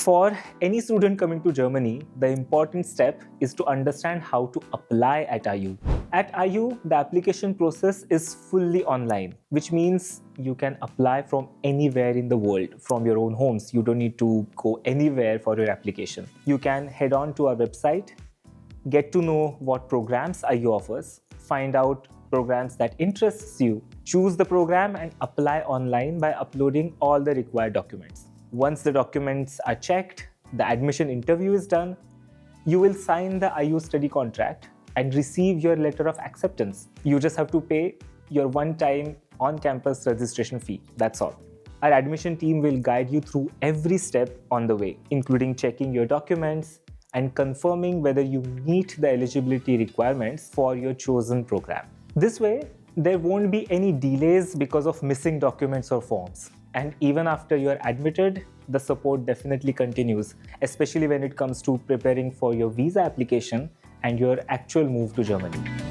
For any student coming to Germany, the important step is to understand how to apply at IU. At IU, the application process is fully online, which means you can apply from anywhere in the world, from your own homes. You don't need to go anywhere for your application. You can head on to our website, get to know what programs IU offers, find out programs that interests you, choose the program and apply online by uploading all the required documents. Once the documents are checked, the admission interview is done, you will sign the IU study contract and receive your letter of acceptance. You just have to pay your one-time on-campus registration fee. That's all. Our admission team will guide you through every step on the way, including checking your documents and confirming whether you meet the eligibility requirements for your chosen program. This way, there won't be any delays because of missing documents or forms. And even after you're admitted, the support definitely continues, especially when it comes to preparing for your visa application and your actual move to Germany.